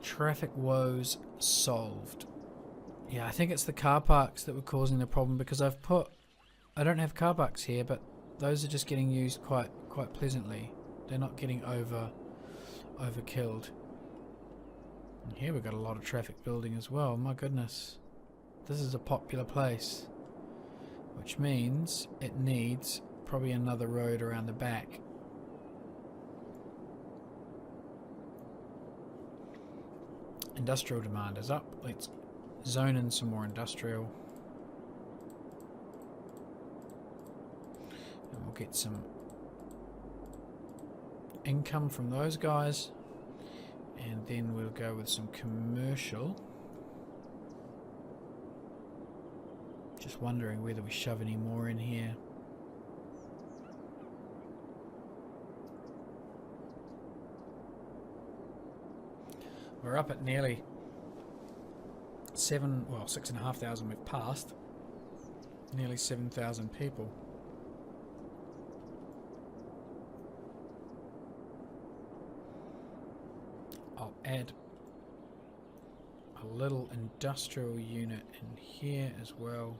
Traffic woes solved. Yeah, I think it's the car parks that were causing the problem, because I don't have car parks here, but those are just getting used quite pleasantly. They're not getting overkilled. And here we've got a lot of traffic building as well. My goodness. This is a popular place. Which means it needs probably another road around the back. Industrial demand is up. Let's zone in some more industrial. And we'll get some income from those guys. And then we'll go with some commercial. Just wondering whether we shove any more in here. We're up at nearly 6,500 we've passed. Nearly 7,000 people. I'll add a little industrial unit in here as well.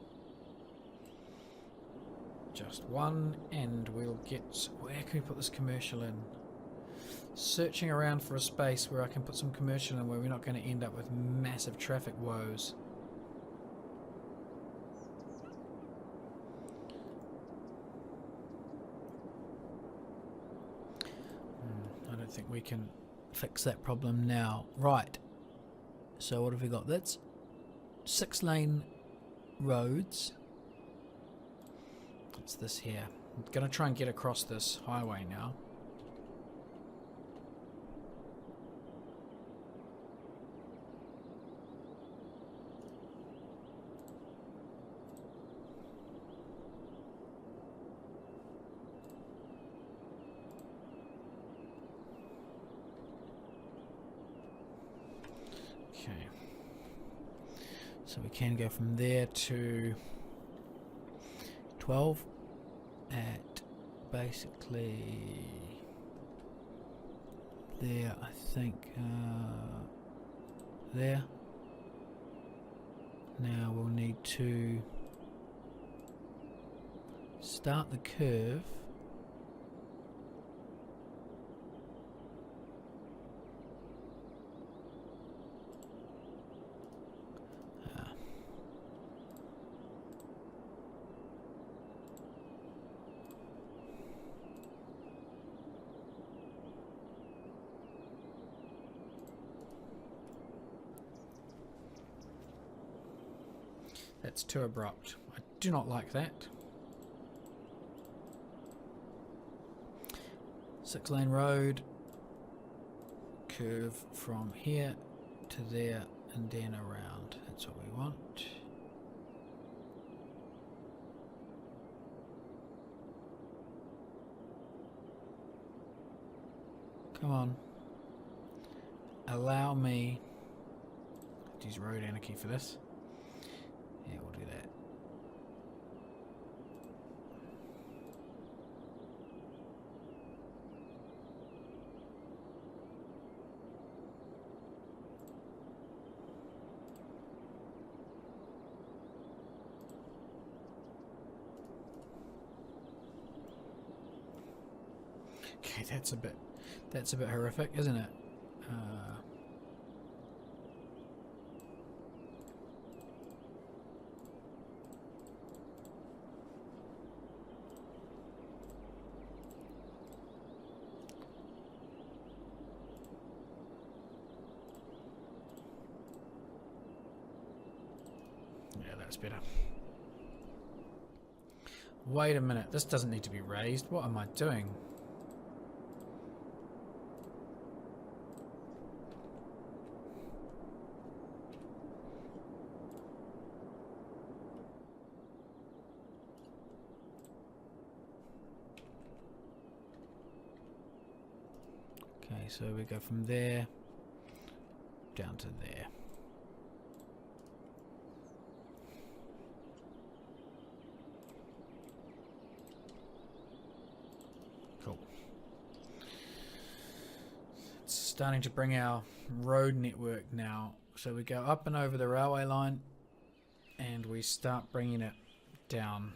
Just one, and we'll get... Where can we put this commercial in? Searching around for a space where I can put some commercial in, where we're not going to end up with massive traffic woes. I don't think we can fix that problem now. Right, so what have we got? That's 6-lane roads. What's this here? I'm going to try and get across this highway now. Okay, so we can go from there to 12 at basically there, I think, there. Now we'll need to start the curve. That's too abrupt. I do not like that. 6-lane road, curve from here to there and then around. That's what we want. Come on. Allow me to use road anarchy for this. Yeah, we'll do that. Okay, that's a bit horrific, isn't it? Yeah, that's better. Wait a minute, this doesn't need to be raised. What am I doing? Okay, so we go from there down to there. Cool. Let's starting to bring our road network now. So we go up and over the railway line and we start bringing it down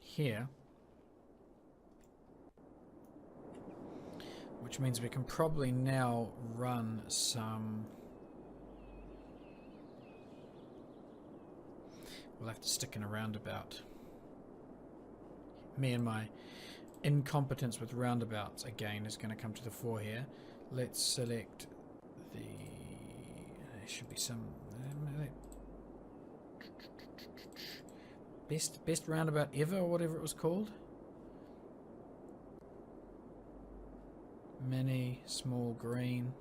here. Which means we can probably now run some... We'll have to stick in a roundabout. Me and my incompetence with roundabouts again is going to come to the fore here. Let's select the... There should be some... Best roundabout ever, or whatever it was called. Mini, small, green.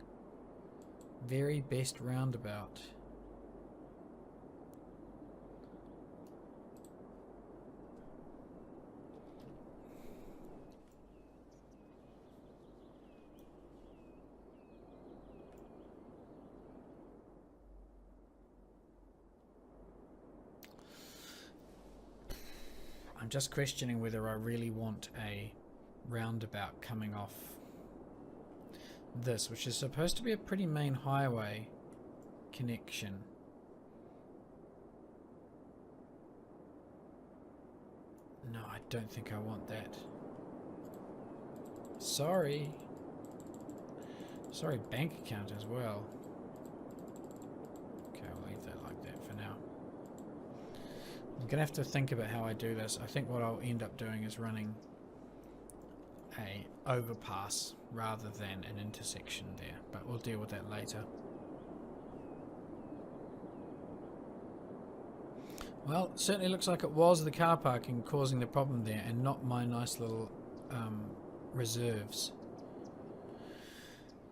Very best roundabout. I'm just questioning whether I really want a roundabout coming off this, which is supposed to be a pretty main highway connection. No, I don't think I want that. Sorry. Sorry, bank account as well. Okay, I'll leave that like that for now. I'm gonna have to think about how I do this. I think what I'll end up doing is running a overpass rather than an intersection there, but we'll deal with that later. Well, it certainly looks like it was the car parking causing the problem there and not my nice little reserves,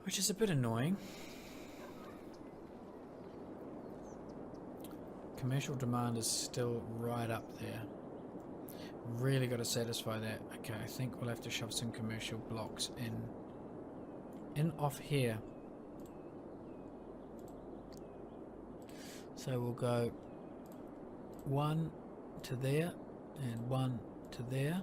which is a bit annoying. Commercial demand is still right up there. Really got to satisfy that. Okay, I think we'll have to shove some commercial blocks in off here. So we'll go one to there and one to there.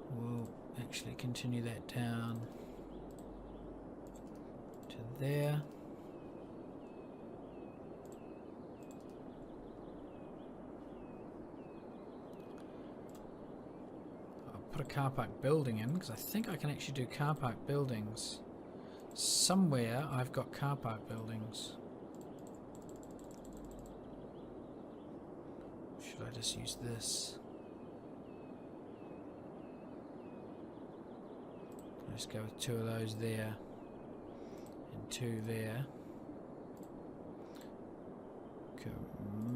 We'll actually continue that down to there. Put a car park building in, because I think I can actually do car park buildings. Somewhere I've got car park buildings. Should I just use this? I'll just go with 2 of those there and 2 there.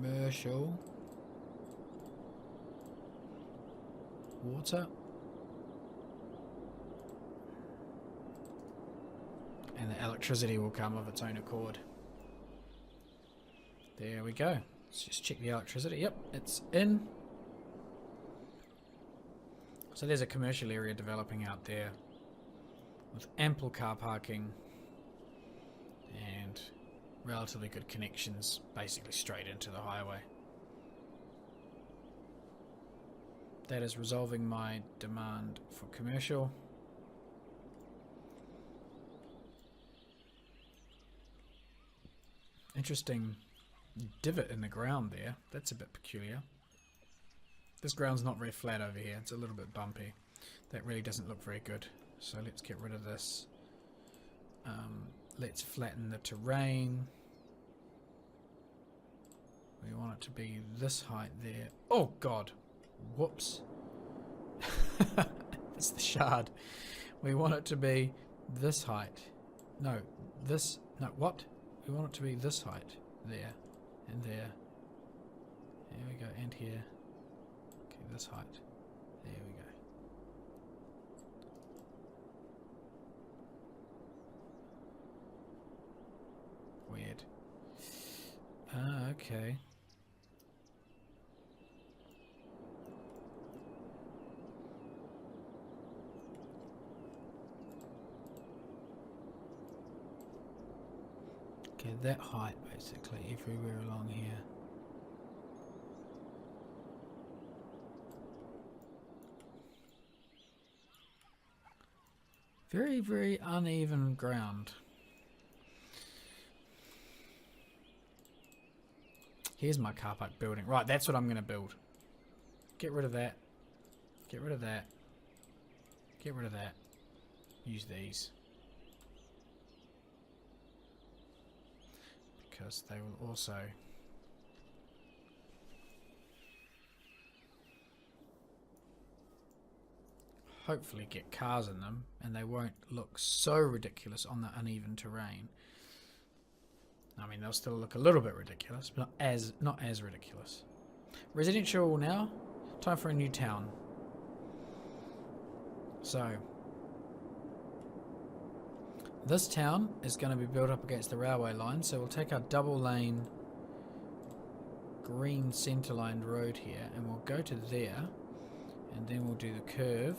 Commercial. Water. And the electricity will come of its own accord. There we go. Let's just check the electricity. Yep, it's in. So there's a commercial area developing out there with ample car parking and relatively good connections basically straight into the highway. That is resolving my demand for commercial. Interesting divot in the ground there. That's a bit peculiar. This ground's not very flat over here. It's a little bit bumpy. That really doesn't look very good. So let's get rid of this. Let's flatten the terrain. We want it to be this height there. Oh God. Whoops. It's the shard. We want it to be this height. No, this. No, what? We want it to be this height. There. And there. There we go. And here. Okay, this height. There we go. Weird. Ah, okay. Okay, that height basically everywhere along here. Very, very uneven ground. Here's my car park building. Right, that's what I'm going to build. Get rid of that. Get rid of that. Get rid of that. Use these. Because they will also... hopefully get cars in them, and they won't look so ridiculous on the uneven terrain. I mean, they'll still look a little bit ridiculous, but not as ridiculous. Residential now. Time for a new town. So this town is going to be built up against the railway line, so we'll take our double lane green centre-lined road here, and we'll go to there, and then we'll do the curve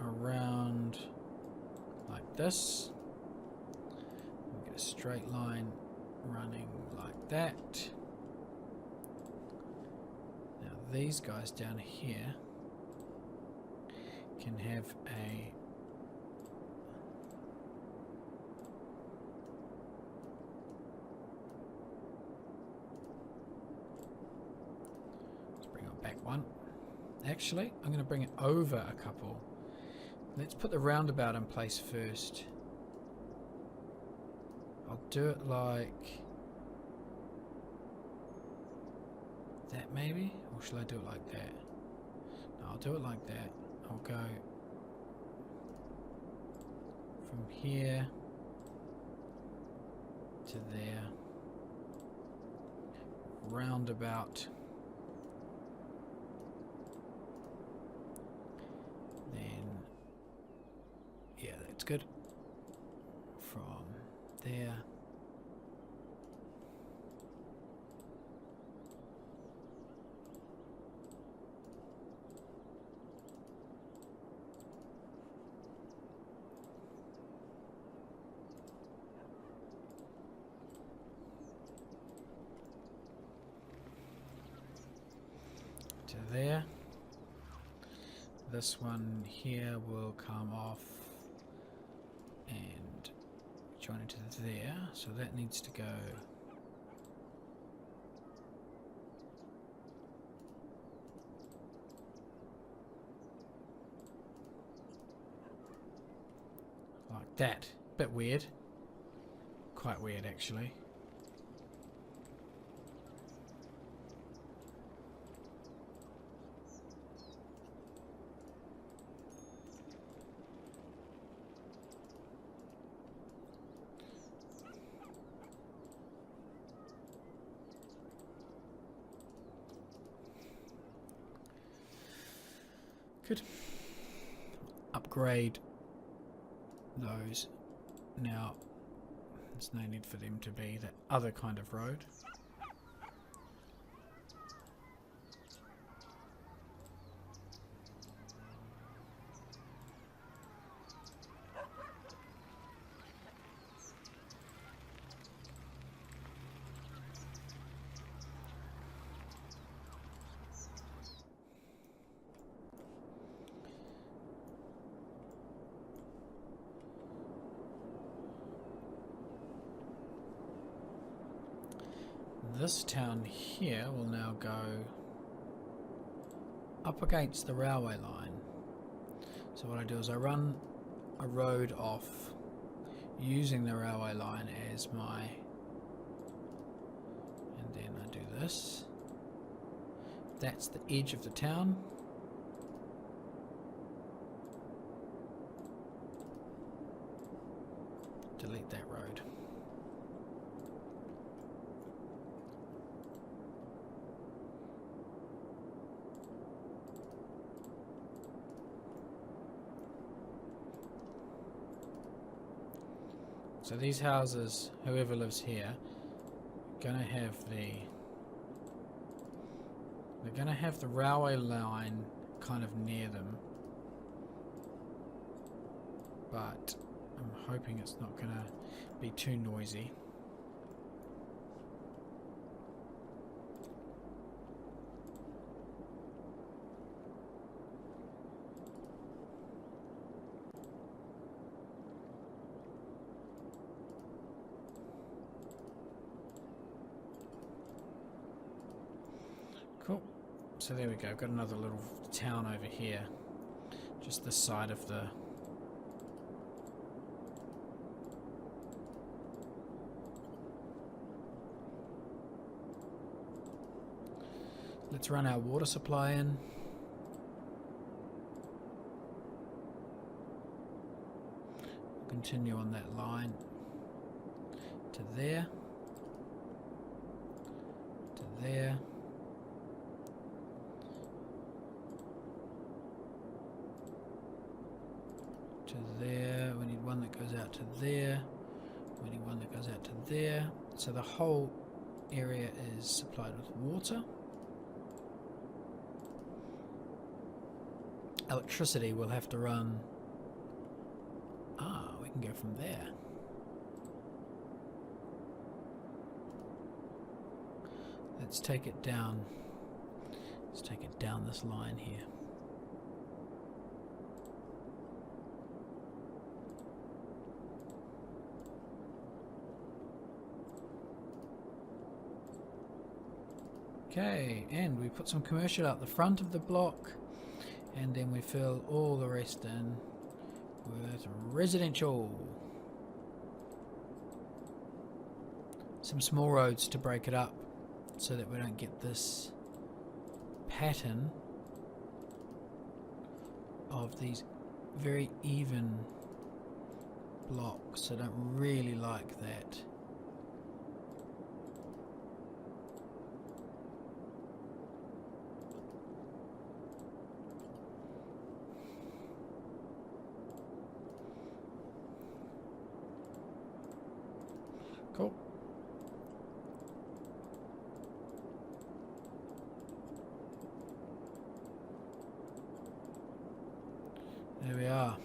around like this. We'll get a straight line running like that. Now these guys down here can have a let's bring it back one. Actually, I'm going to bring it over a couple. Let's put the roundabout in place first. I'll do it like that maybe? Or should I do it like that? No, I'll do it like that. I'll go from here to there. Roundabout. Yeah, that's good. From there. To there. This one here will come off and join into there, so that needs to go like that. Bit weird. Quite weird actually. Good. Upgrade those. Now, there's no need for them to be that other kind of road. This town here will now go up against the railway line. So what I do is I run a road off using the railway line as my, and then I do this. That's the edge of the town. Delete that road. So these houses, whoever lives here, they're gonna have the railway line kind of near them, but I'm hoping it's not gonna be too noisy. Cool. So there we go. Got another little town over here. Just this side of the... Let's run our water supply in. Continue on that line to there, to there, to there. We need one that goes out to there. We need one that goes out to there. So the whole area is supplied with water. Electricity will have to run. We can go from there. Let's take it down. Let's take it down this line here. Okay, and we put some commercial out the front of the block, and then we fill all the rest in with residential. Some small roads to break it up so that we don't get this pattern of these very even blocks. I don't really like that. Cool. There we are.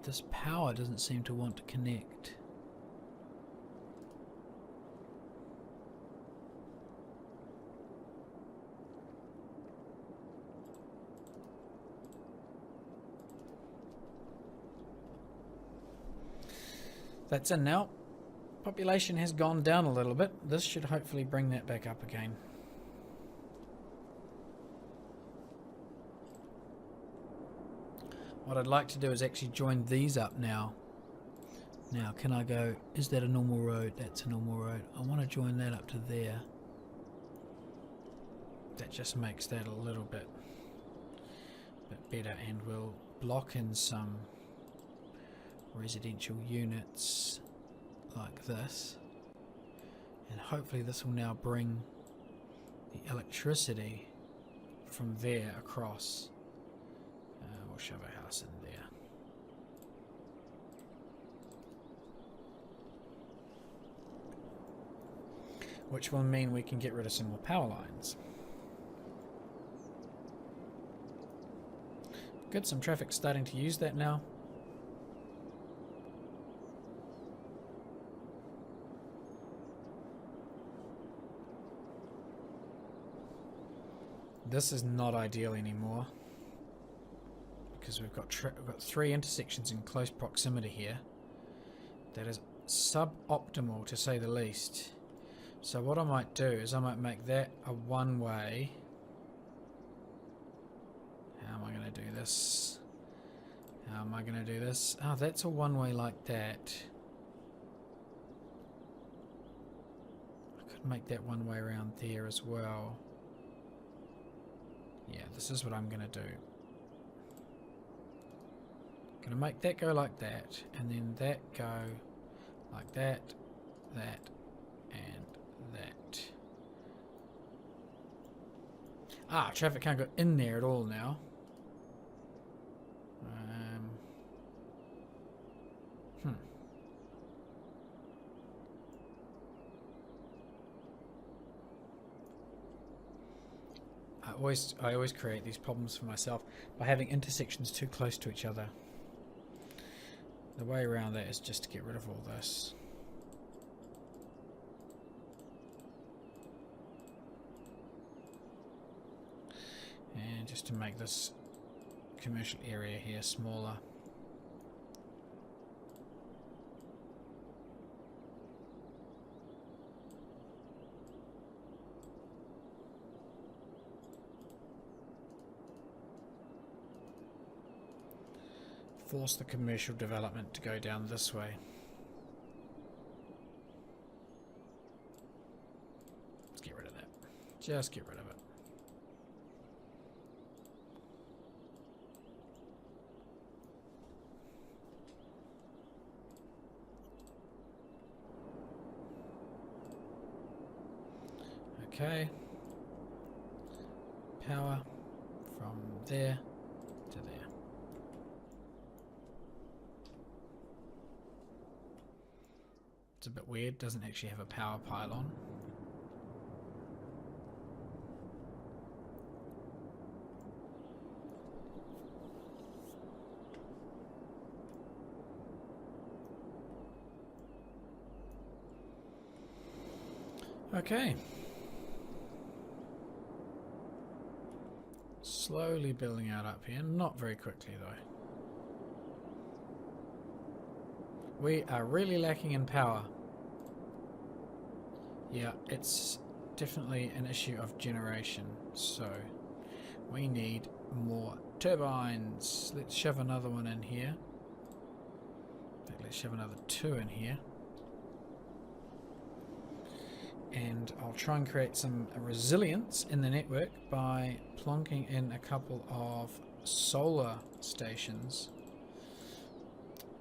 This power doesn't seem to want to connect. That's in now. Population has gone down a little bit. This should hopefully bring that back up again. What I'd like to do is actually join these up now. Now, can I go, is that a normal road? That's a normal road. I want to join that up to there. That just makes that a little bit better, and we'll block in some residential units like this, and hopefully this will now bring the electricity from there across. We'll shove a house in there. Which will mean we can get rid of some more power lines. Good, some traffic starting to use that now. This is not ideal anymore because we've got 3 intersections in close proximity here. That is suboptimal to say the least. So what I might do is I might make that a one-way. How am I going to do this? How am I going to do this? Oh, that's a one-way like that. I could make that one way around there as well. Yeah, this is what I'm going to do. I'm going to make that go like that, and then that go like that, that, and that. Ah, traffic can't go in there at all now. I always create these problems for myself by having intersections too close to each other. The way around that is just to get rid of all this. And just to make this commercial area here smaller. force the commercial development to go down this way. Let's get rid of that. Just get rid of it. Okay. Power from there to there. It's a bit weird, doesn't actually have a power pylon. Okay. Slowly building out up here, not very quickly though. We are really lacking in power. Yeah, it's definitely an issue of generation, so we need more turbines. Let's shove another one in here. In fact, let's shove another 2 in here. And I'll try and create some resilience in the network by plonking in a couple of solar stations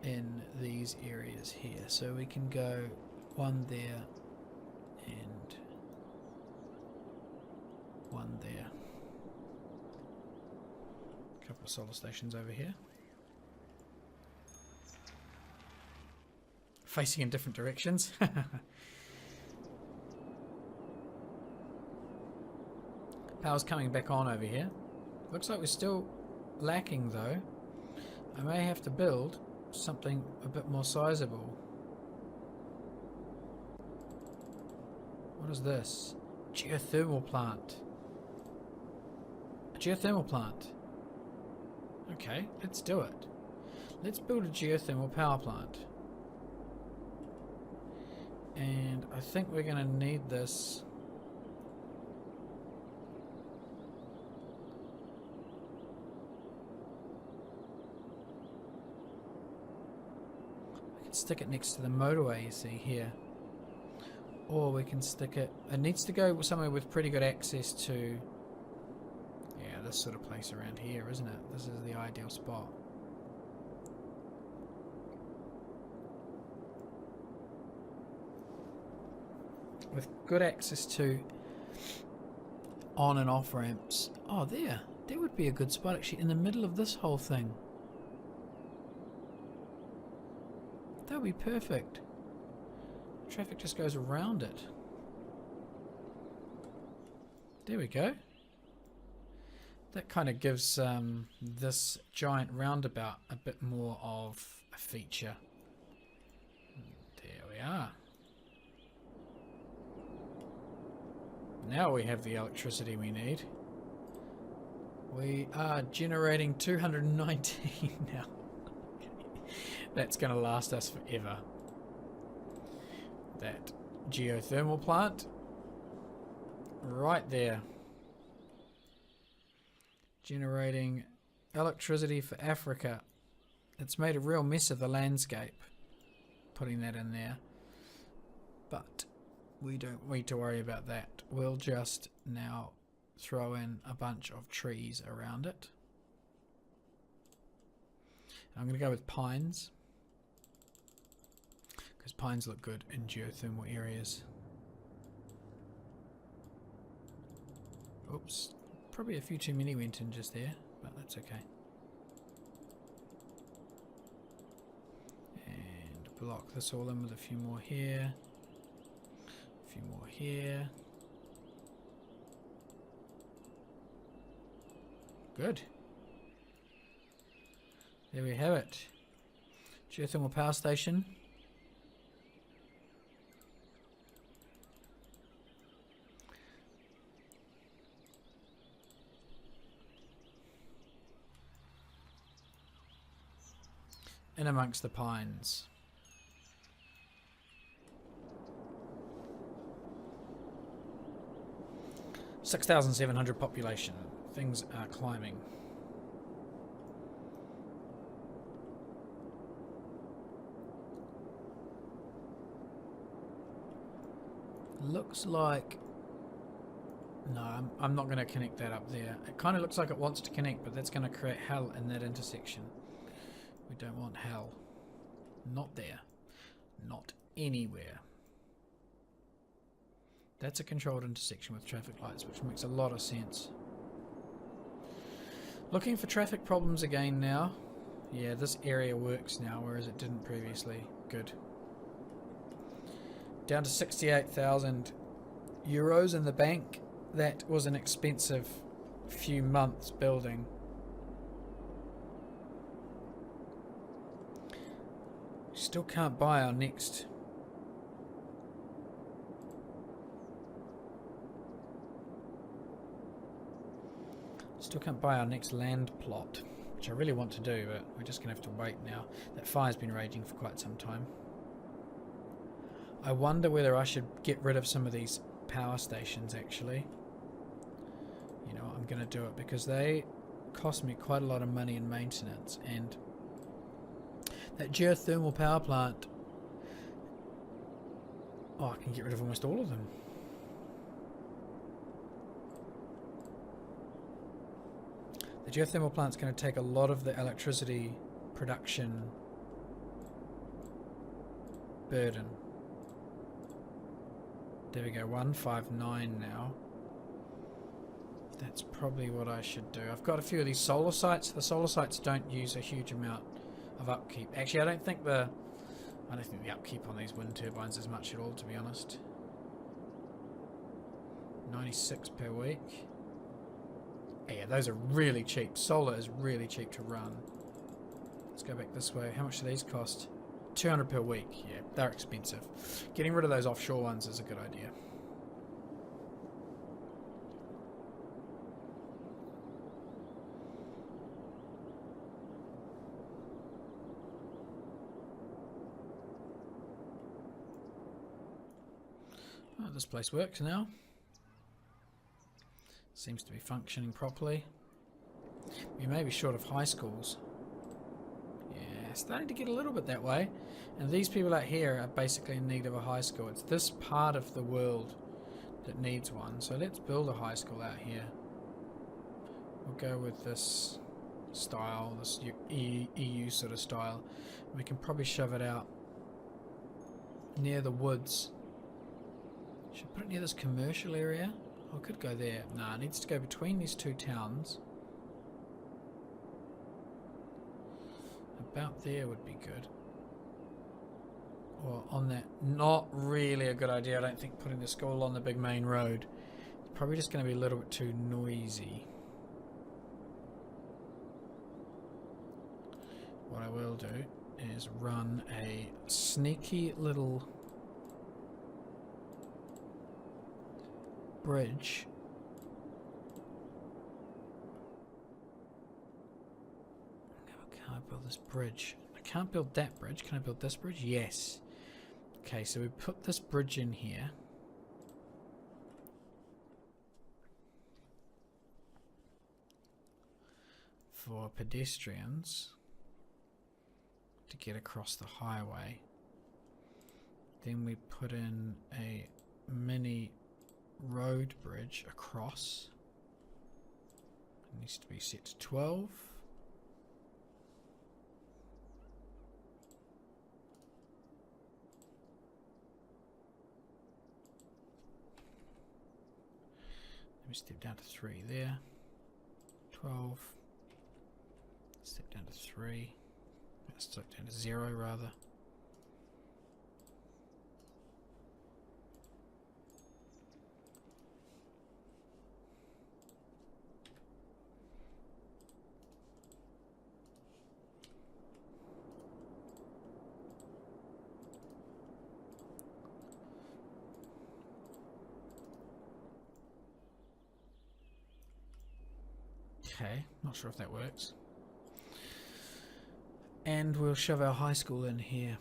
in these areas here. So we can go one there and one there. A couple of solar stations over here. Facing in different directions. Power's coming back on over here. Looks like we're still lacking though. I may have to build something a bit more sizable. What is this? Geothermal plant. A geothermal plant. Okay, let's do it. Let's build a geothermal power plant. And I think we're going to need this. Stick it next to the motorway you see here, or we can stick it, it needs to go somewhere with pretty good access to, yeah, this sort of place around here, isn't it? This is the ideal spot. With good access to on and off ramps. Oh, there would be a good spot actually in the middle of this whole thing. That would be perfect. Traffic just goes around it. There we go. That kind of gives this giant roundabout a bit more of a feature. There we are. Now we have the electricity we need. We are generating 219 now. That's going to last us forever. That geothermal plant right there, generating electricity for Africa. It's made a real mess of the landscape putting that in there, but we don't need to worry about that. We'll just now throw in a bunch of trees around it. I'm going to go with pines, because pines look good in geothermal areas. Oops, probably a few too many went in just there, but that's okay. And block this all in with a few more here, a few more here. Good. There we have it. Geothermal power station. In amongst the pines. $6,700 population. Things are climbing. Looks like... No, I'm not going to connect that up there. It kind of looks like it wants to connect, but that's going to create hell in that intersection. We don't want hell. Not there. Not anywhere. That's a controlled intersection with traffic lights, which makes a lot of sense. Looking for traffic problems again now. Yeah, this area works now, whereas it didn't previously. Good. Down to 68,000 euros in the bank. That was an expensive few months building. Still can't buy our next. Still can't buy our next land plot, which I really want to do, but we're just going to have to wait now. That fire's been raging for quite some time. I wonder whether I should get rid of some of these power stations, actually. You know, I'm going to do it because they cost me quite a lot of money in maintenance, and that geothermal power plant, oh, I can get rid of almost all of them. The geothermal plant's going to take a lot of the electricity production burden. There we go, 159 now. That's probably what I should do. I've got a few of these solar sites. The solar sites don't use a huge amount of upkeep. Actually, I don't think the upkeep on these wind turbines is much at all, to be honest. 96 per week. Yeah, those are really cheap. Solar is really cheap to run. Let's go back this way. How much do these cost? 200 per week. Yeah, they're expensive. Getting rid of those offshore ones is a good idea. Oh, this place works now. Seems to be functioning properly. We may be short of high schools. Yeah, starting to get a little bit that way. And these people out here are basically in need of a high school. It's this part of the world that needs one. So let's build a high school out here. We'll go with this style, this EU sort of style. We can probably shove it out near the woods. Should put it near this commercial area. I could go there. Nah, it needs to go between these two towns. About there would be good. Or on that. Not really a good idea, I don't think, putting the school on the big main road. It's probably just going to be a little bit too noisy. What I will do is run a sneaky little bridge Can I build this bridge? I can't build that bridge. Can I build this bridge? Yes. Okay, so we put this bridge in here. For pedestrians to get across the highway. Then we put in a mini road bridge across. It needs to be set to 12. Let me step down to 3 there. 12. Step down to 3. Let's step down to 0 rather. Okay, not sure if that works. And we'll shove our high school in here.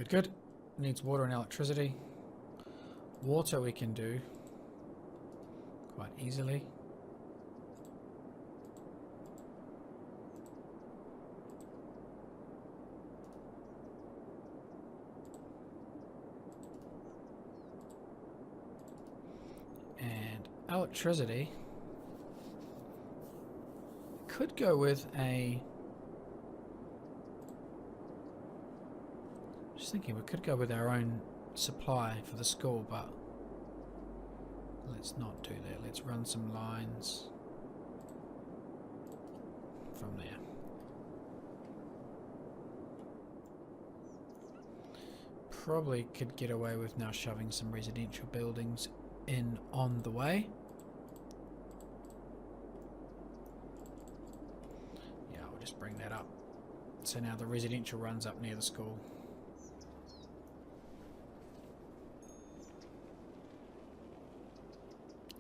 Good, good. Needs water and electricity. Water we can do quite easily. And electricity could go with a... Just thinking we could go with our own supply for the school, but let's not do that. Let's run some lines from there. Probably could get away with now shoving some residential buildings in on the way. Yeah, we'll just bring that up. So now the residential runs up near the school.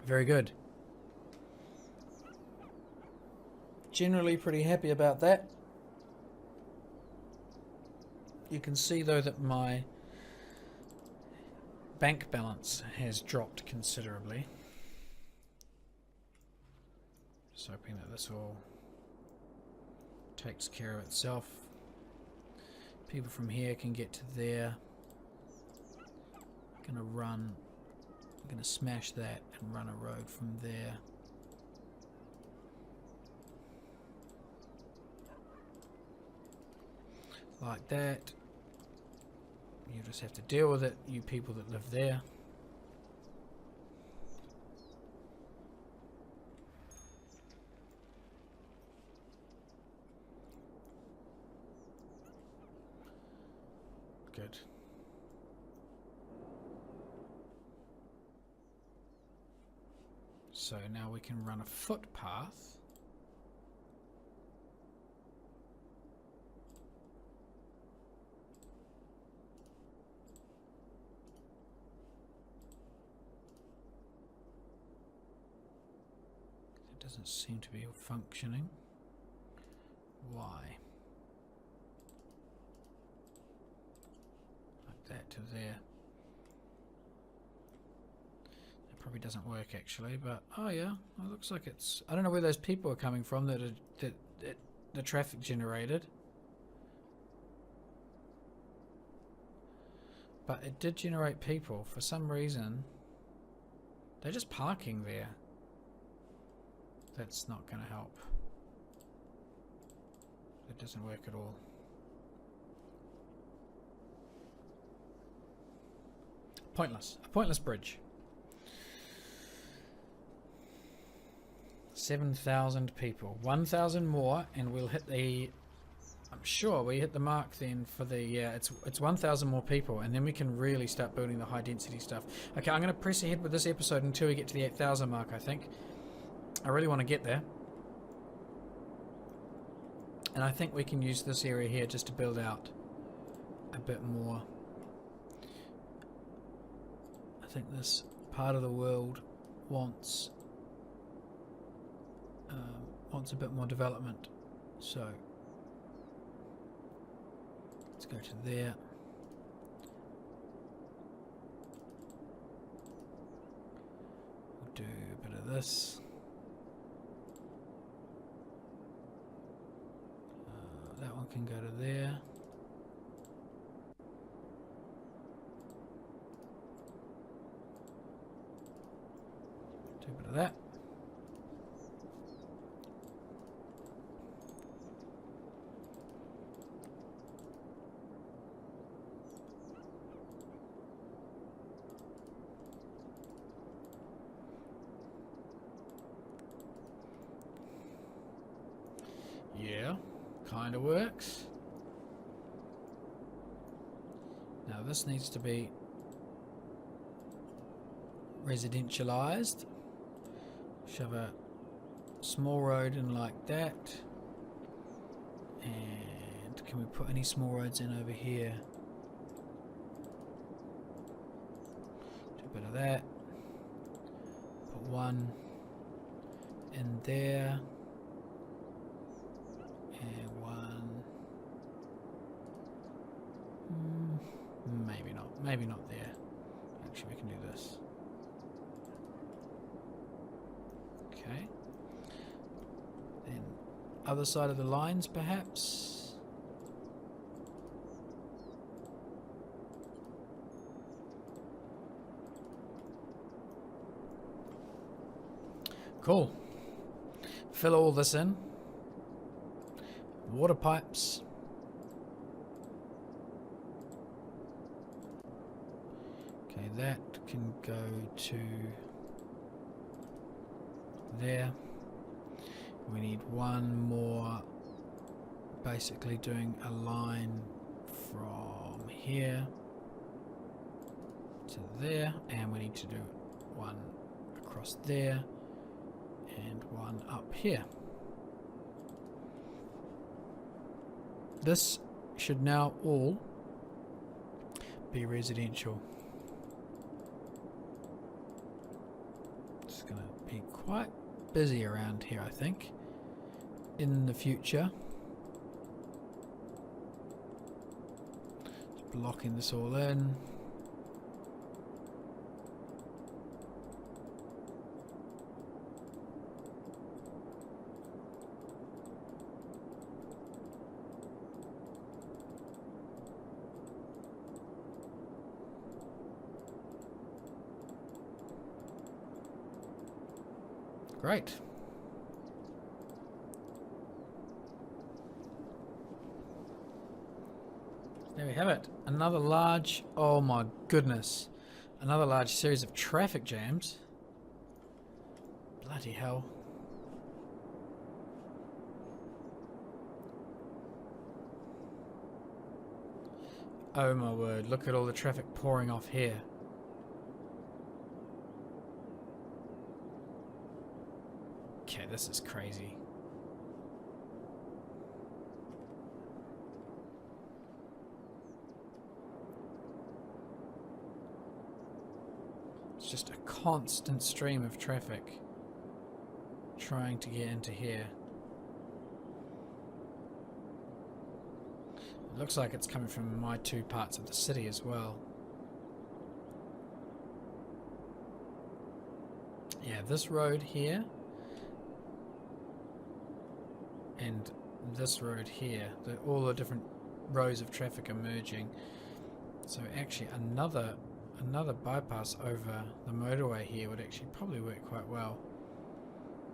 Very good. Generally pretty happy about that. You can see though that my bank balance has dropped considerably. Just hoping that this all takes care of itself. People from here can get to there. Gonna run. I'm going to smash that and run a road from there. Like that. You just have to deal with it, you people that live there. Good. So now we can run a footpath. It doesn't seem to be functioning. Why? Like that to there. Probably doesn't work actually, but oh yeah, it looks like it's... I don't know where those people are coming from that the traffic generated, but it did generate people for some reason. They're just parking there. That's not going to help. It doesn't work at all. Pointless. A pointless bridge. 7,000 people. 1,000 more and we'll hit the... I'm sure we hit the mark then for the... Yeah, it's 1,000 more people and then we can really start building the high density stuff. Okay, I'm going to press ahead with this episode until we get to the 8,000 mark, I think. I really want to get there. And I think we can use this area here just to build out a bit more. I think this part of the world wants a bit more development, so let's go to there. We'll do a bit of this. That one can go to there. Do a bit of that. Yeah, kind of works. Now this needs to be residentialized. Shove a small road in like that. And can we put any small roads in over here? Do a bit of that. Put one in there. And one Maybe not. Maybe not there. Actually, we can do this. Okay. Then other side of the lines, perhaps. Cool. Fill all this in. Water pipes. Okay, that can go to there. We need one more, basically doing a line from here to there, and we need to do one across there and one up here. This should now all be residential. It's going to be quite busy around here, I think, in the future. Just blocking this all in. Great. There we have it. Another large, oh my goodness, another large series of traffic jams. Bloody hell. Oh my word, look at all the traffic pouring off here. Okay, this is crazy. It's just a constant stream of traffic trying to get into here. It looks like it's coming from my two parts of the city as well. Yeah, this road here and this road here, all the different rows of traffic are merging. So actually another bypass over the motorway here would actually probably work quite well.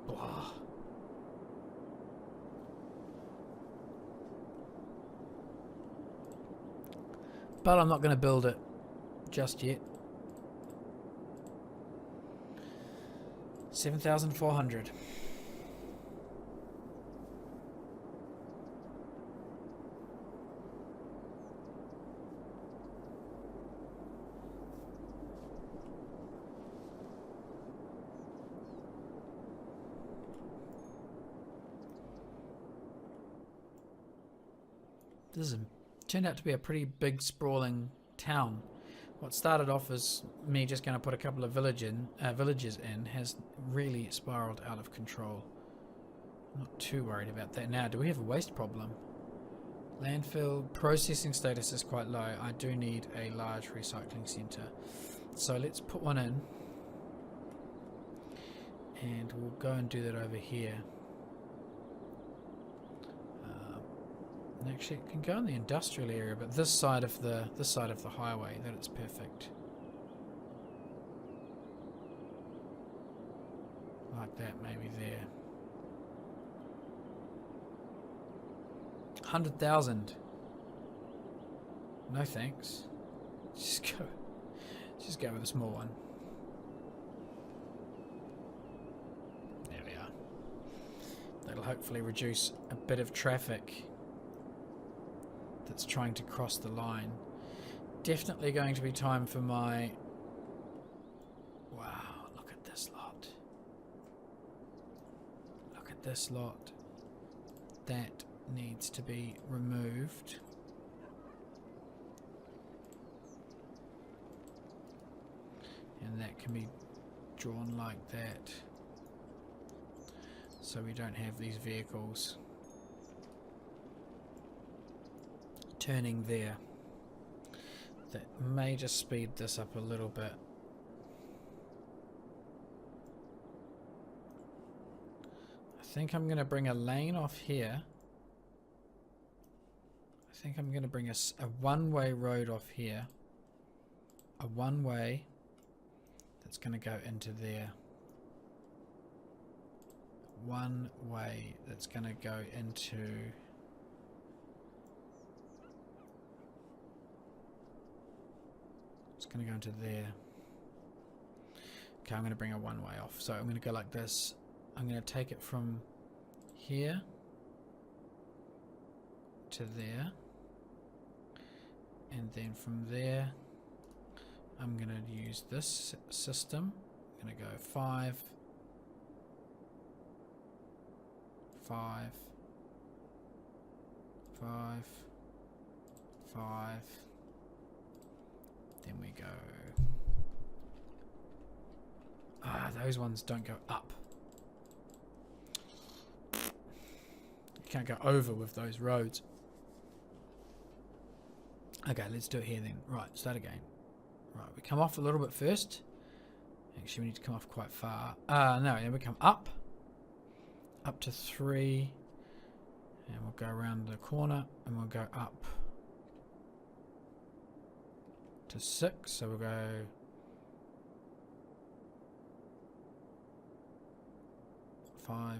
Blah. But I'm not going to build it just yet. 7,400. This has turned out to be a pretty big, sprawling town. What started off as me just going to put a couple of villages in has really spiraled out of control. I'm not too worried about that now. Do we have a waste problem? Landfill processing status is quite low. I do need a large recycling centre. So let's put one in. And we'll go and do that over here. Actually, it can go in the industrial area, but this side of the highway, that it's perfect. Like that, maybe there. 100,000. No thanks. Just go with a small one. There we are. That'll hopefully reduce a bit of traffic that's trying to cross the line. Definitely going to be time for my... Wow, look at this lot. Look at this lot. That needs to be removed. And that can be drawn like that. So we don't have these vehicles turning there. that may just speed this up a little bit. I think I'm going to bring a lane off here. I think I'm going to bring a one-way road off here. A one-way that's going to go into there. One way that's going to go into... It's going to go into there. Okay, I'm going to bring a one-way off. So I'm going to go like this. I'm going to take it from here to there. And then from there, I'm going to use this system. I'm going to go 5, 5, 5, 5. Then we go... those ones don't go up. You can't go over with those roads. Okay, let's do it here then. Right, start again. Right, we come off a little bit first. Actually, we need to come off quite far. No, then we come up. Up to 3. And we'll go around the corner and we'll go up to 6. So we'll go... 5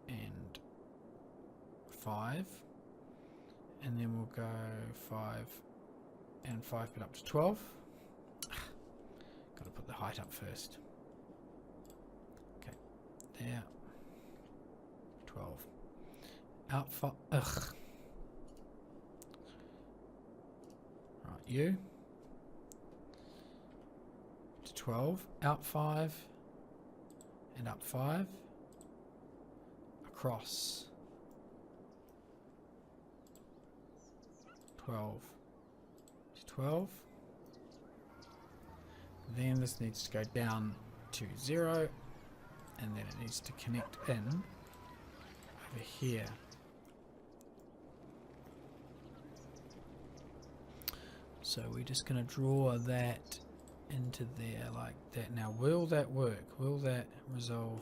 and 5. And then we'll go 5 and 5, but up to 12. Got to put the height up first. Okay, there. 12. Out 5. Ugh. Right, you. To 12. Out 5. And up 5. Across. 12 to 12. Then this needs to go down to 0, and then it needs to connect in over here. So we're just going to draw that into there like that. Now, will that work? Will that resolve?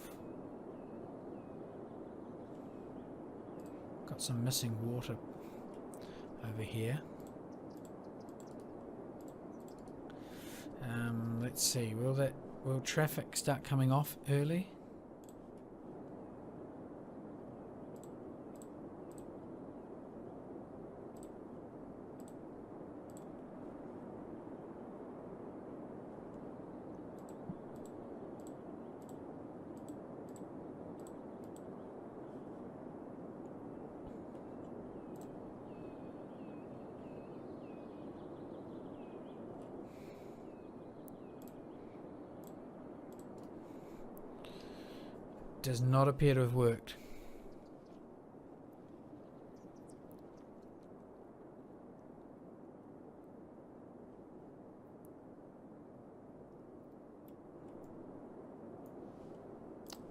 Got some missing water over here. Let's see, will traffic start coming off early? Does not appear to have worked.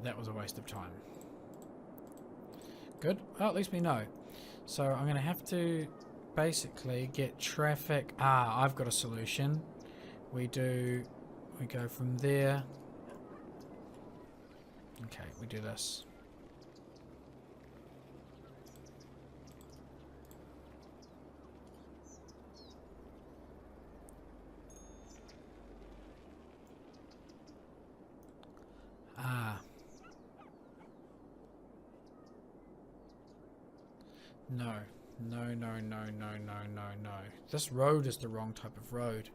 That was a waste of time. Good. Well, at least we know. So I'm going to have to basically get traffic. I've got a solution. We go from there. Okay, we do this. No. No, no, no, no, no, no, no. This road is the wrong type of road.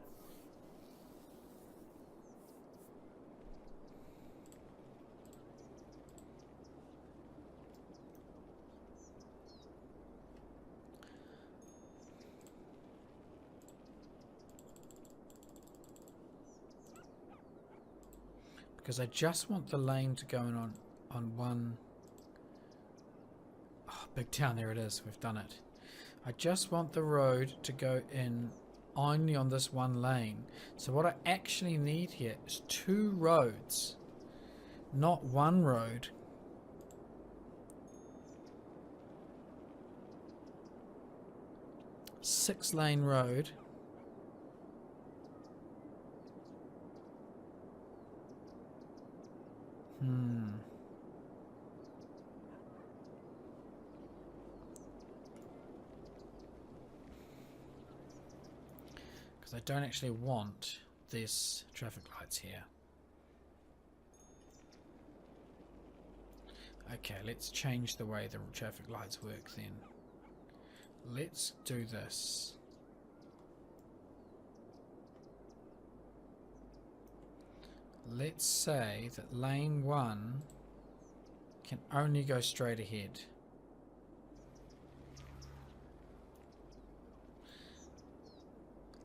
Because I just want the lane to go in on one... Oh, big town, there it is. We've done it. I just want the road to go in only on this one lane. So what I actually need here is 2 roads, not one road. Six-lane road. Because I don't actually want this traffic lights here. Okay, let's change the way the traffic lights work then. Let's do this. Let's say that lane 1 can only go straight ahead.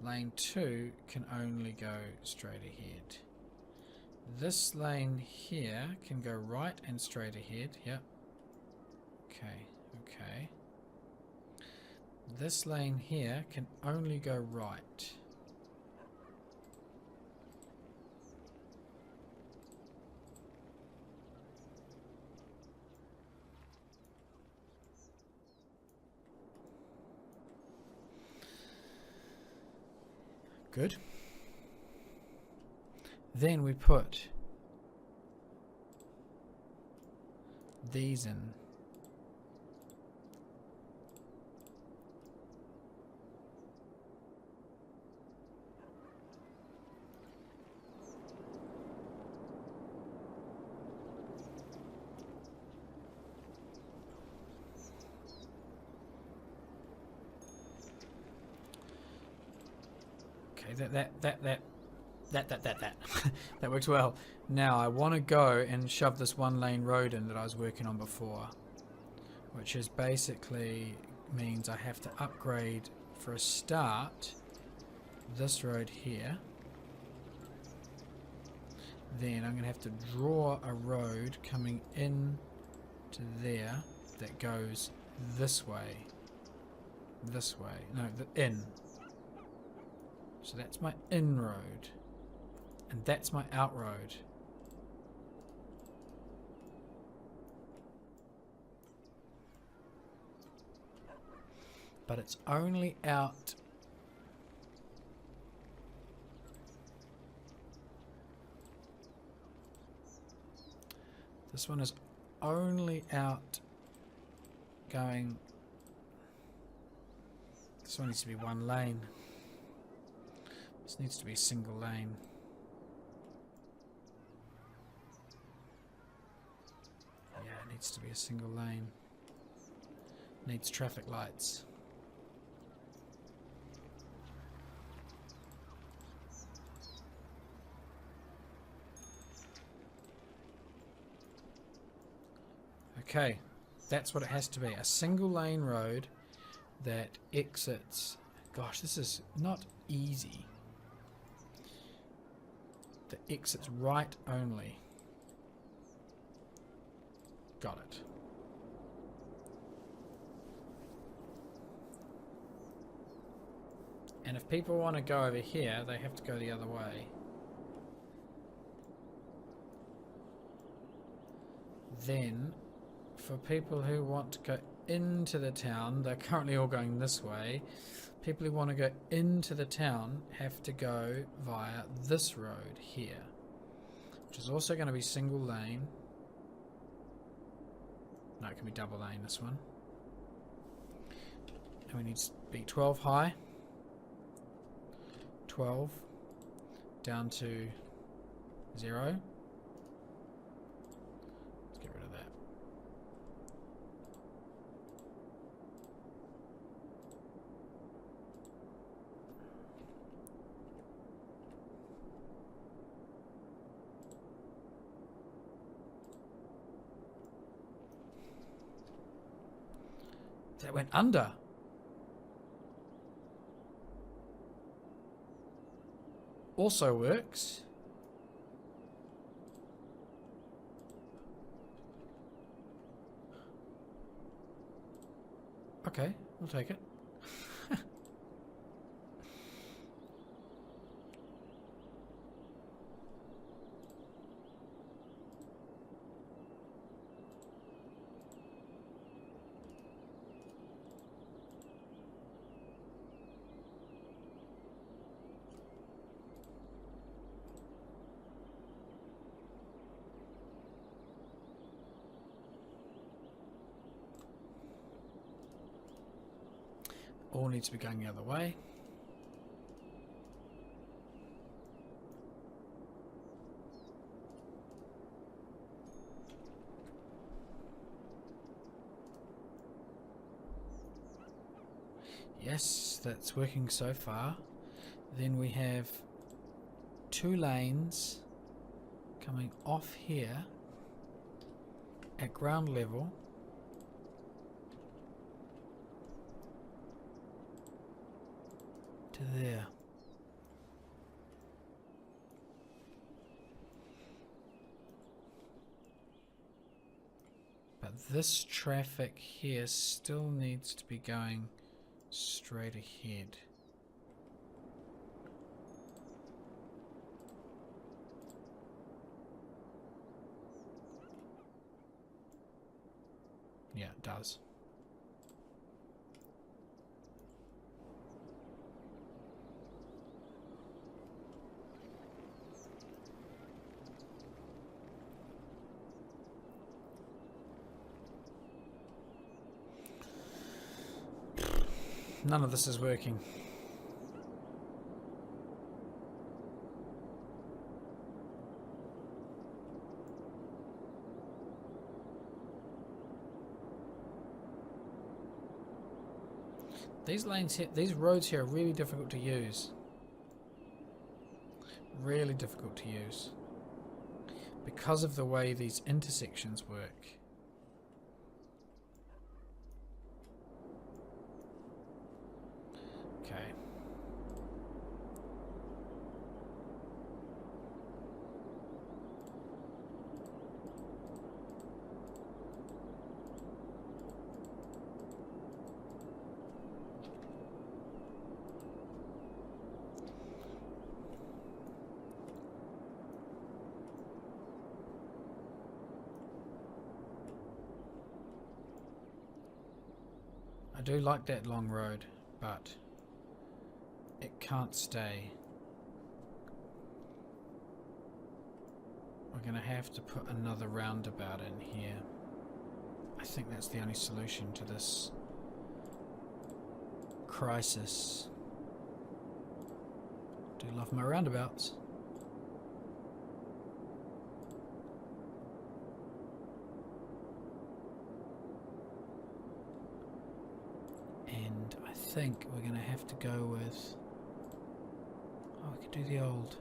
Lane 2 can only go straight ahead. This lane here can go right and straight ahead. Yep. Okay, okay. This lane here can only go right. Good. Then we put these in. Okay, that works well. Now I want to go and shove this one lane road in that I was working on before, which is basically means I have to upgrade for a start this road here. Then I'm going to have to draw a road coming in to there that goes this way. This way. No, the in. So that's my in road. And that's my out road. But it's only out. This one is only out going. This one needs to be one lane. This needs to be a single lane. Yeah, it needs to be a single lane. Needs traffic lights. Okay, that's what it has to be. A single lane road that exits. Gosh, this is not easy. That exits right only. Got it. And if people want to go over here, they have to go the other way. Then, for people who want to go into the town, they're currently all going this way. People who want to go into the town have to go via this road here, which is also going to be single lane. No, it can be double lane, this one. And we need to be 12 high. 12 down to 0. Let's get rid of that. That went under. Also works. Okay, we'll take it. all needs to be going the other way. Yes, that's working so far. Then we have 2 lanes coming off here at ground level to there. But this traffic here still needs to be going straight ahead. Yeah, it does. None of this is working. These lanes here, these roads here are really difficult to use. Really difficult to use. Because of the way these intersections work. Okay. I do like that long road, but it can't stay. We're going to have to put another roundabout in here. I think that's the only solution to this crisis. Do love my roundabouts. And I think we're going to have to go with... Oh, we could do the old...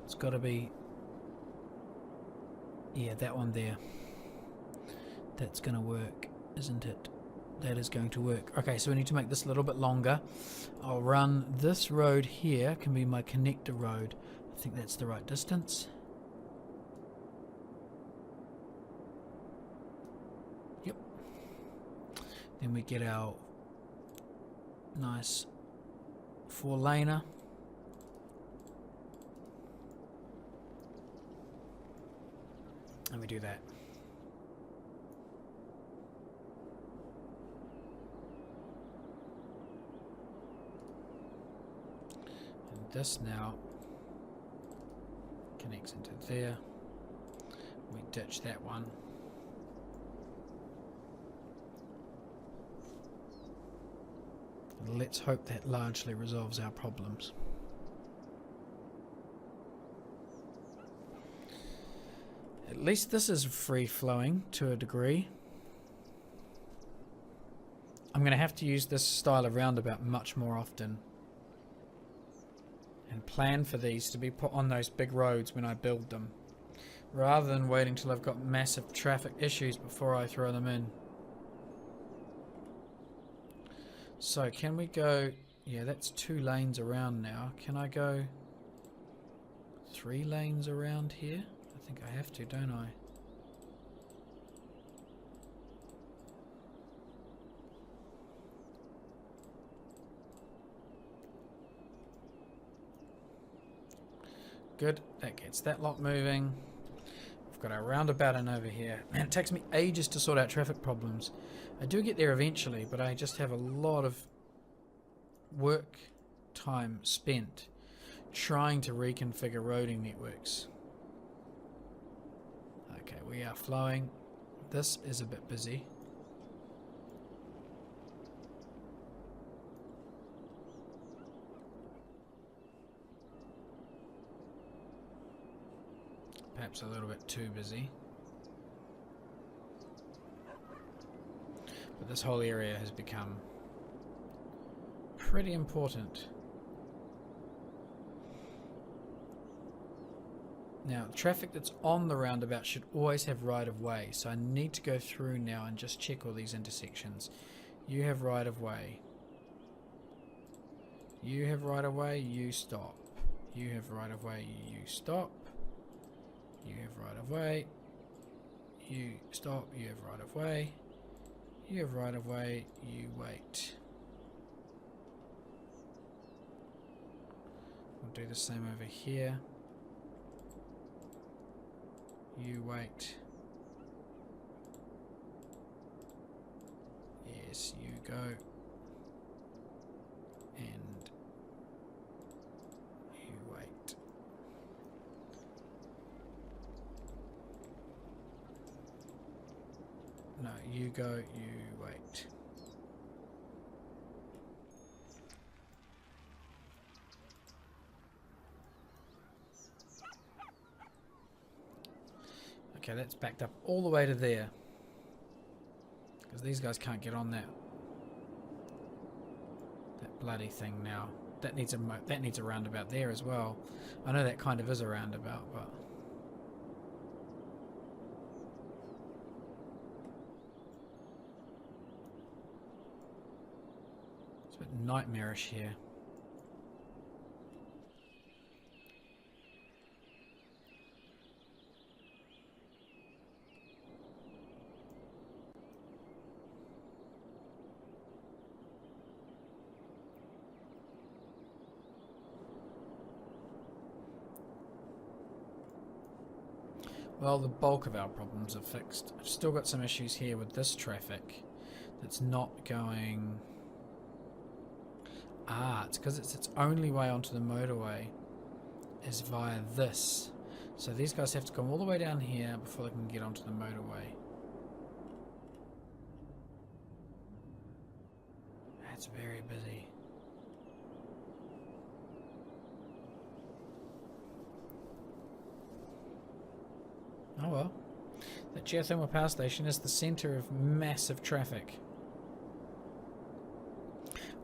It's got to be... Yeah, that one there. That's going to work, isn't it? That is going to work. Okay, so we need to make this a little bit longer. I'll run this road here, can be my connector road. I think that's the right distance. Yep. Then we get our nice 4-laner. And we do that. This now connects into there. We ditch that one. And let's hope that largely resolves our problems. At least this is free flowing to a degree. I'm going to have to use this style of roundabout much more often. And plan for these to be put on those big roads when I build them, rather than waiting till I've got massive traffic issues before I throw them in. So can we go... Yeah, that's 2 lanes around now. Can I go 3 lanes around here? I think I have to, don't I? Good, that gets that lot moving. We've got our roundabout in over here. Man, it takes me ages to sort out traffic problems. I do get there eventually, but I just have a lot of work time spent trying to reconfigure roading networks. Okay, we are flowing. This is a bit busy. Perhaps a little bit too busy. But this whole area has become pretty important. Now, traffic that's on the roundabout should always have right of way, so I need to go through now and just check all these intersections. You have right of way. You have right of way, you stop. You have right of way, you stop. You have right of way, you stop. You have right of way. You have right of way, you wait. We'll do the same over here. You wait. Yes, you go. And you wait. No, you go, you wait. Okay, that's backed up all the way to there. Because these guys can't get on that bloody thing now. That needs a roundabout there as well. I know that kind of is a roundabout, but it's a bit nightmarish here. Well, the bulk of our problems are fixed. I've still got some issues here with this traffic that's not going... Ah, it's because it's its only way onto the motorway is via this. So these guys have to come all the way down here before they can get onto the motorway. That's very busy. Oh well. The geothermal power station is the centre of massive traffic.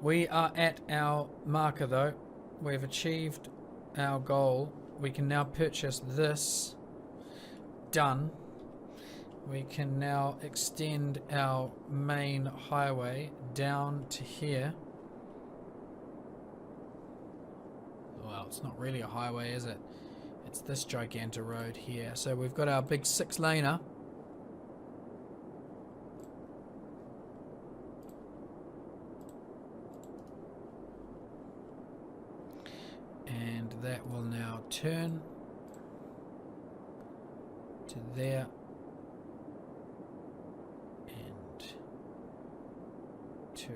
We are at our marker though. We've achieved our goal. We can now purchase this. Done. We can now extend our main highway down to here. Well, it's not really a highway, is it? It's this gigantic road here. So we've got our big 6-laner. And that will now turn to there and to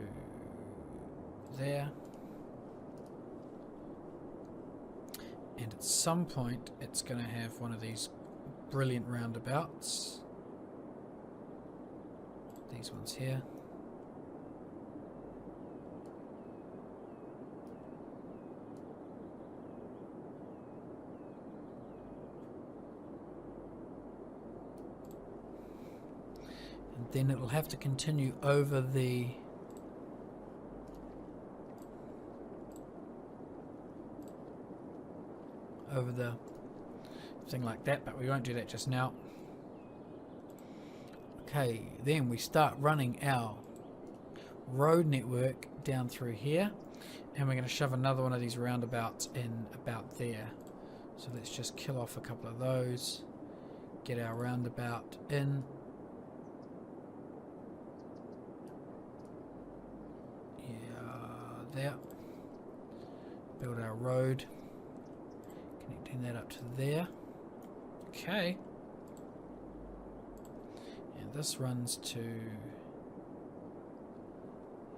there. And at some point it's going to have one of these brilliant roundabouts. These ones here. And then it'll have to continue over the thing like that, but we won't do that just now. Okay, then we start running our road network down through here, and we're going to shove another one of these roundabouts in about there. So let's just kill off a couple of those, get our roundabout in. Yeah, there. Build our road. Connecting that up to there. Okay. And this runs to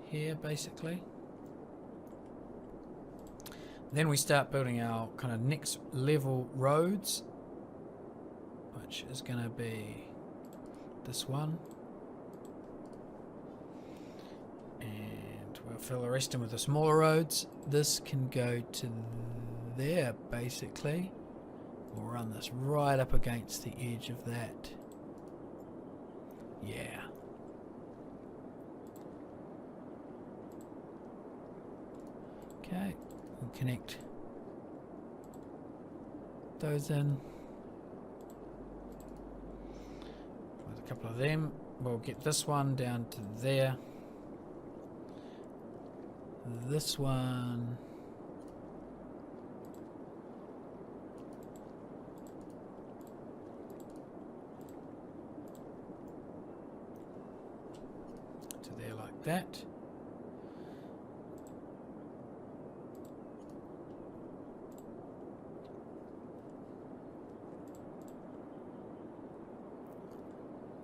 here basically. Then we start building our kind of next level roads, which is going to be this one. And we'll fill the rest in with the smaller roads. This can go to there, basically. We'll run this right up against the edge of that. Yeah. Okay, we'll connect those in with a couple of them. We'll get this one down to there. This one. To there like that.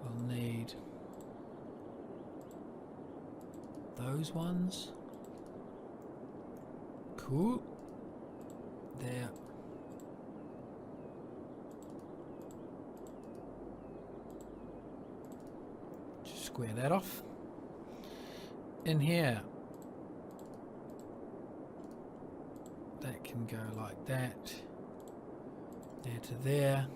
We'll need those ones. Cool. There. Just square that off. In here, that can go like that. There to there.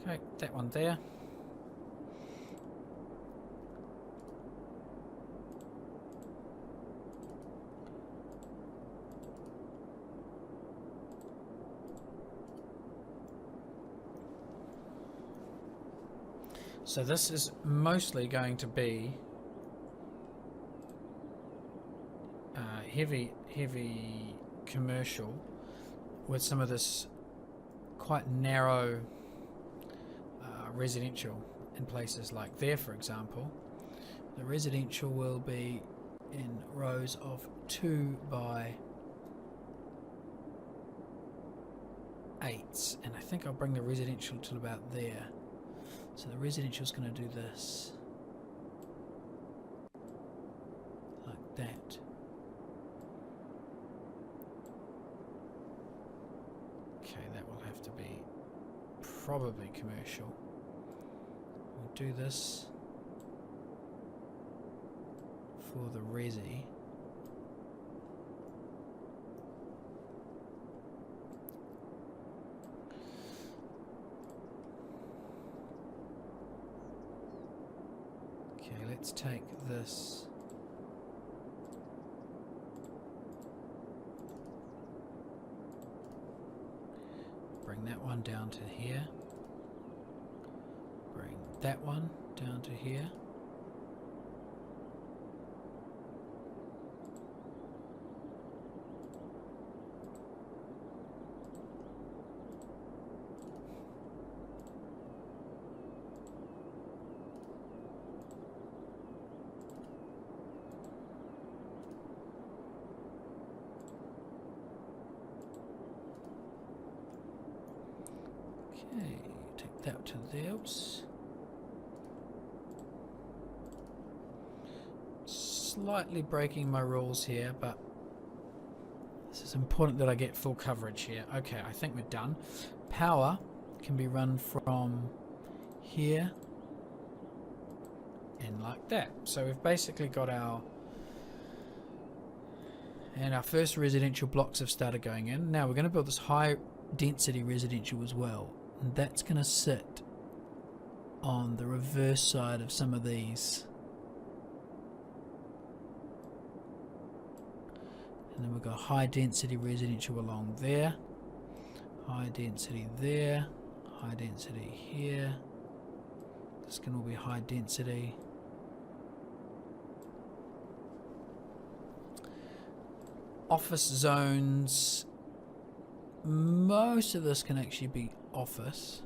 Okay, that one there. So this is mostly going to be heavy commercial with some of this quite narrow residential in places like there, for example. The residential will be in rows of 2 by 8s, and I think I'll bring the residential to about there. So the residential is going to do this like that. Okay, that will have to be probably commercial. We'll do this for the resi. Okay, let's take this. Bring that one down to here. Bring that one down to here. Okay, take that to those. Slightly breaking my rules here, but this is important that I get full coverage here. Okay, I think we're done. Power can be run from here and like that. So we've basically got our first residential blocks have started going in. Now we're going to build this high density residential as well. And that's going to sit on the reverse side of some of these. And then we've got high density residential along there. High density there. High density here. This can all be high density. Office zones. Most of this can actually be office.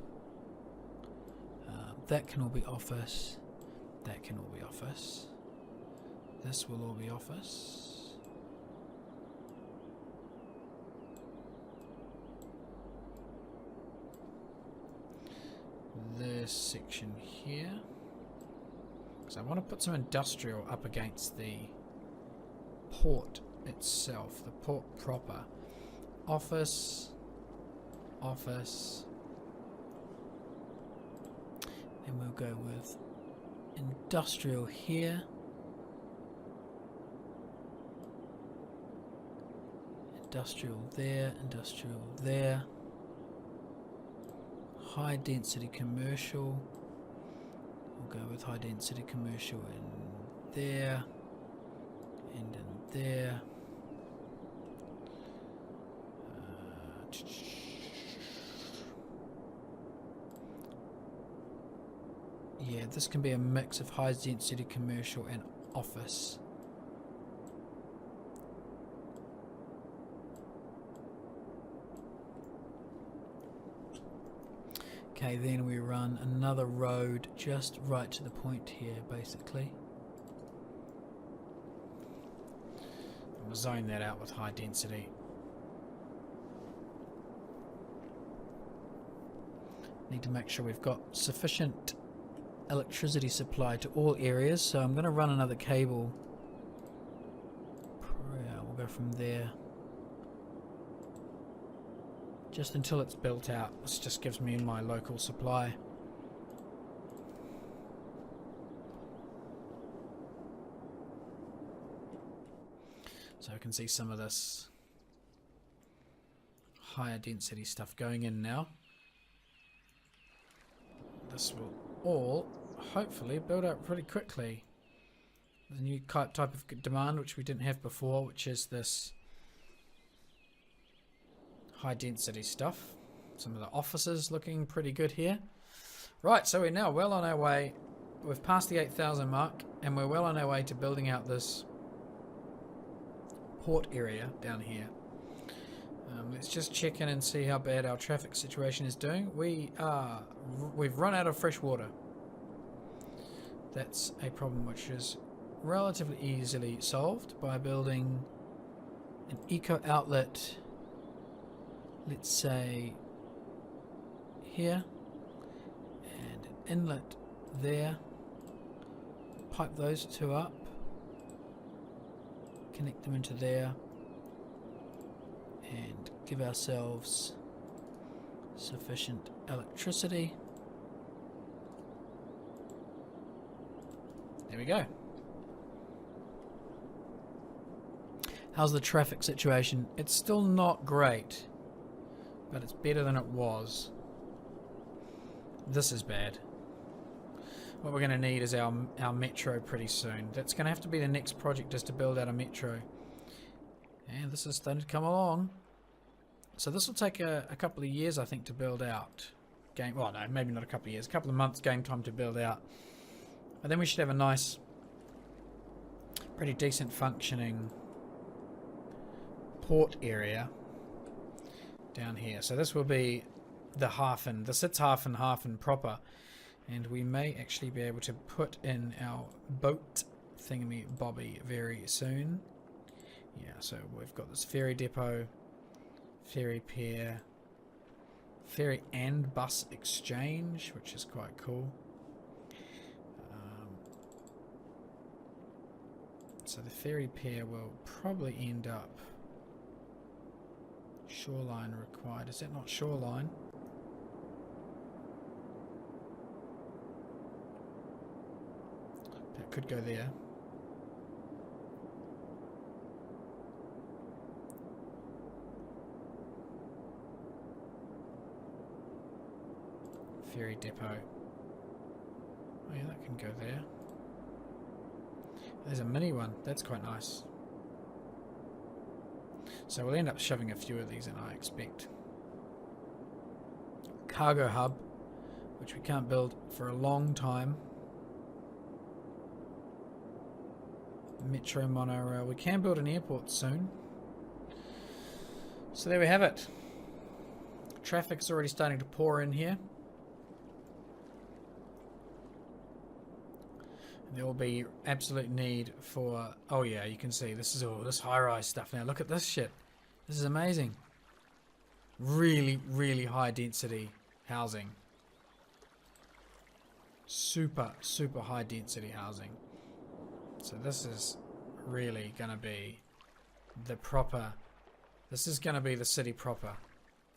That can all be office. That can all be office. This will all be office. this section here. Because I want to put some industrial up against the port itself, the port proper. Office, office. Then we'll go with industrial here. Industrial there, industrial there. High density commercial. We'll go with high density commercial in there and in there. Yeah, this can be a mix of high density commercial and office. Okay, then we run another road just right to the point here, basically. We'll zone that out with high density. Need to make sure we've got sufficient electricity supply to all areas, so I'm going to run another cable. Yeah, we'll go from there just until it's built out. This just gives me my local supply. So I can see some of this higher density stuff going in now. This will all hopefully build up pretty quickly. The new type of demand which we didn't have before, which is this high density stuff. Some of the offices looking pretty good here. Right, so we're now well on our way. We've passed the 8,000 mark and we're well on our way to building out this port area down here. Let's just check in and see how bad our traffic situation is doing. We've run out of fresh water. That's a problem which is relatively easily solved by building an eco outlet, let's say here, and an inlet there. Pipe those two up, connect them into there, and give ourselves sufficient electricity. There we go. How's the traffic situation? It's still not great, but it's better than it was. This is bad. What we're going to need is our metro pretty soon. That's going to have to be the next project, is to build out a metro. And this is starting to come along. So this will take a couple of years, I think, to build out. Well, no, maybe not a couple of years. A couple of months game time to build out. But then we should have a nice, pretty decent functioning port area down here. So this will be the Hafen, the Sitzhafen proper. And we may actually be able to put in our boat thingy bobby very soon. Yeah, so we've got this ferry depot, ferry pier, ferry and bus exchange, which is quite cool. So the ferry pier will probably end up shoreline required. Is that not shoreline? That could go there. Ferry depot. Oh yeah, that can go there. There's a mini one. That's quite nice. So we'll end up shoving a few of these in, I expect. Cargo hub, which we can't build for a long time. Metro monorail. We can build an airport soon. So there we have it. Traffic's already starting to pour in here. There will be absolute need for... Oh yeah, you can see this is all this high-rise stuff now. Look at this shit. This is amazing. Really, really high density housing. super, super high density housing. So this is really going to be the proper, this is going to be the city proper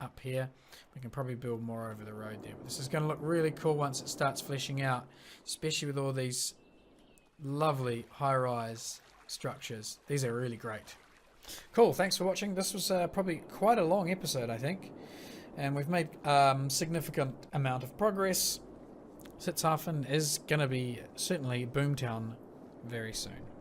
up here. We can probably build more over the road there, but this is going to look really cool once it starts fleshing out, especially with all these lovely high-rise structures. These are really great. Cool, thanks for watching. This was probably quite a long episode, I think, and we've made significant amount of progress. Sitzhafen is going to be certainly Boomtown very soon.